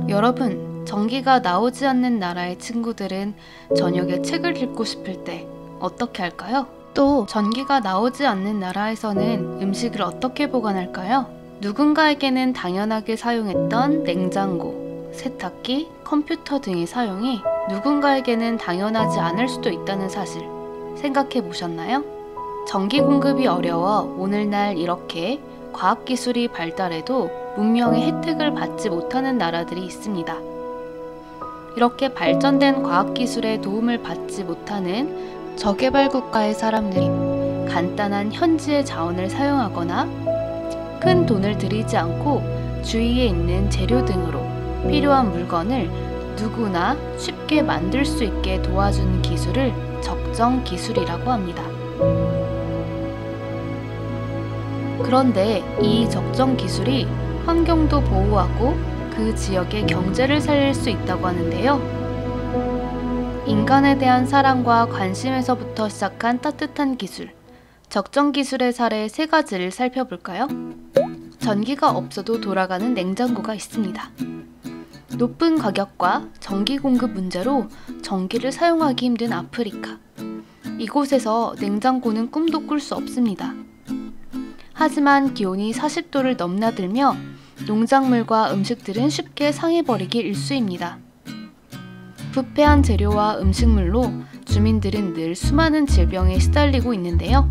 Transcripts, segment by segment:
여러분, 전기가 나오지 않는 나라의 친구들은 저녁에 책을 읽고 싶을 때 어떻게 할까요? 또 전기가 나오지 않는 나라에서는 음식을 어떻게 보관할까요? 누군가에게는 당연하게 사용했던 냉장고, 세탁기, 컴퓨터 등의 사용이 누군가에게는 당연하지 않을 수도 있다는 사실 생각해 보셨나요? 전기 공급이 어려워 오늘날 이렇게 과학기술이 발달해도 문명의 혜택을 받지 못하는 나라들이 있습니다. 이렇게 발전된 과학기술의 도움을 받지 못하는 저개발 국가의 사람들이 간단한 현지의 자원을 사용하거나 큰 돈을 들이지 않고 주위에 있는 재료 등으로 필요한 물건을 누구나 쉽게 만들 수 있게 도와주는 기술을 적정 기술이라고 합니다. 그런데 이 적정 기술이 환경도 보호하고 그 지역의 경제를 살릴 수 있다고 하는데요. 인간에 대한 사랑과 관심에서부터 시작한 따뜻한 기술, 적정 기술의 사례 3가지를 살펴볼까요? 전기가 없어도 돌아가는 냉장고가 있습니다. 높은 가격과 전기 공급 문제로 전기를 사용하기 힘든 아프리카. 이곳에서 냉장고는 꿈도 꿀 수 없습니다. 하지만 기온이 40도를 넘나들며 농작물과 음식들은 쉽게 상해버리기 일쑤입니다. 부패한 재료와 음식물로 주민들은 늘 수많은 질병에 시달리고 있는데요.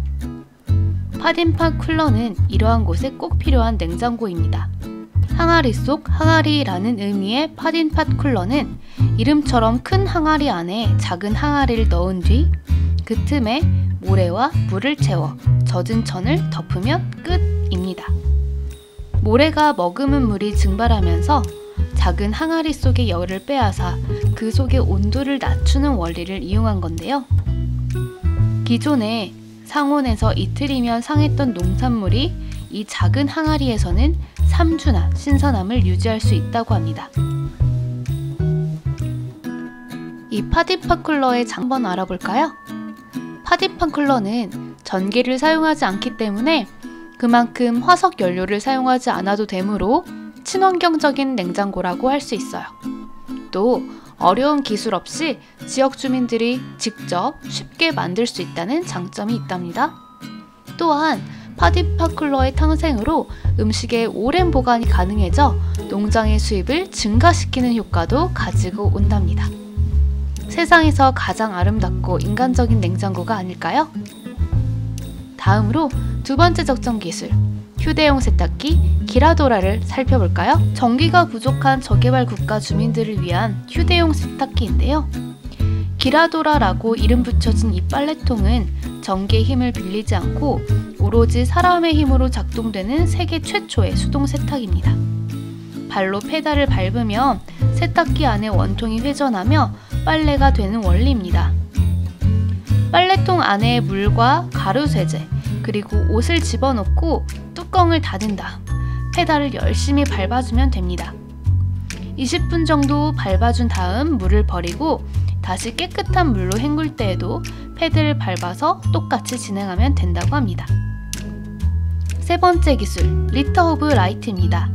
파딘팟 쿨러는 이러한 곳에 꼭 필요한 냉장고입니다. 항아리 속 항아리라는 의미의 파딘팟 쿨러는 이름처럼 큰 항아리 안에 작은 항아리를 넣은 뒤 그 틈에 모래와 물을 채워 젖은 천을 덮으면 끝입니다. 모래가 머금은 물이 증발하면서 작은 항아리 속의 열을 빼앗아 그 속의 온도를 낮추는 원리를 이용한 건데요. 기존에 상온에서 이틀이면 상했던 농산물이 이 작은 항아리에서는 3주나 신선함을 유지할 수 있다고 합니다. 이 파딘팟 쿨러의 장 한번 알아볼까요? 파딘팟 쿨러는 전기를 사용하지 않기 때문에 그만큼 화석 연료를 사용하지 않아도 되므로 친환경적인 냉장고라고 할 수 있어요. 또 어려운 기술 없이 지역 주민들이 직접 쉽게 만들 수 있다는 장점이 있답니다. 또한 파딘팟 쿨러의 탄생으로 음식의 오랜 보관이 가능해져 농장의 수입을 증가시키는 효과도 가지고 온답니다. 세상에서 가장 아름답고 인간적인 냉장고가 아닐까요? 다음으로 2번째 적정 기술, 휴대용 세탁기 기라도라를 살펴볼까요? 전기가 부족한 저개발 국가 주민들을 위한 휴대용 세탁기인데요. 기라도라라고 이름 붙여진 이 빨래통은 전기의 힘을 빌리지 않고 오로지 사람의 힘으로 작동되는 세계 최초의 수동 세탁입니다. 발로 페달을 밟으면 세탁기 안의 원통이 회전하며 빨래가 되는 원리입니다. 빨래통 안에 물과 가루 세제, 그리고 옷을 집어넣고 뚜껑을 닫은 다음 페달을 열심히 밟아주면 됩니다. 20분 정도 밟아준 다음 물을 버리고 다시 깨끗한 물로 헹굴 때에도 패드를 밟아서 똑같이 진행하면 된다고 합니다. 3번째 기술, 리터 오브 라이트입니다.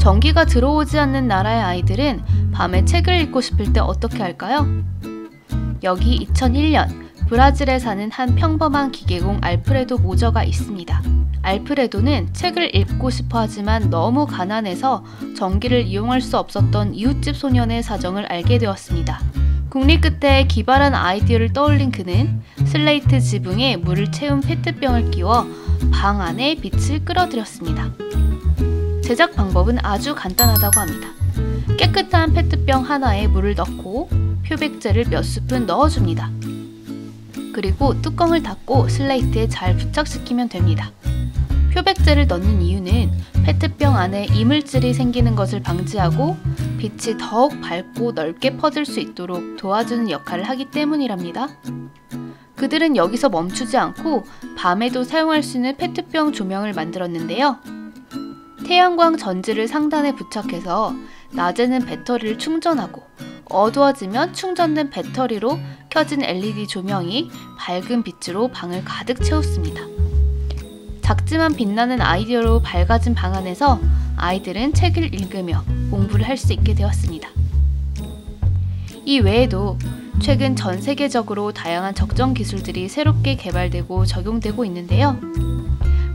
전기가 들어오지 않는 나라의 아이들은 밤에 책을 읽고 싶을 때 어떻게 할까요? 여기 2001년 브라질에 사는 한 평범한 기계공 알프레도 모저가 있습니다. 알프레도는 책을 읽고 싶어 하지만 너무 가난해서 전기를 이용할 수 없었던 이웃집 소년의 사정을 알게 되었습니다. 국리 끝에 기발한 아이디어를 떠올린 그는 슬레이트 지붕에 물을 채운 페트병을 끼워 방 안에 빛을 끌어들였습니다. 제작 방법은 아주 간단하다고 합니다. 깨끗한 페트병 하나에 물을 넣고 표백제를 몇 스푼 넣어줍니다. 그리고 뚜껑을 닫고 슬레이트에 잘 부착시키면 됩니다. 표백제를 넣는 이유는 페트병 안에 이물질이 생기는 것을 방지하고 빛이 더욱 밝고 넓게 퍼질 수 있도록 도와주는 역할을 하기 때문이랍니다. 그들은 여기서 멈추지 않고 밤에도 사용할 수 있는 페트병 조명을 만들었는데요. 태양광 전지를 상단에 부착해서 낮에는 배터리를 충전하고 어두워지면 충전된 배터리로 켜진 LED 조명이 밝은 빛으로 방을 가득 채웠습니다. 작지만 빛나는 아이디어로 밝아진 방 안에서 아이들은 책을 읽으며 공부를 할 수 있게 되었습니다. 이 외에도 최근 전 세계적으로 다양한 적정 기술들이 새롭게 개발되고 적용되고 있는데요.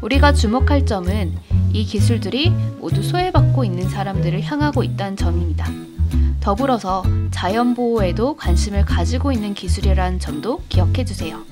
우리가 주목할 점은 이 기술들이 모두 소외받고 있는 사람들을 향하고 있다는 점입니다. 더불어서 자연보호에도 관심을 가지고 있는 기술이라는 점도 기억해 주세요.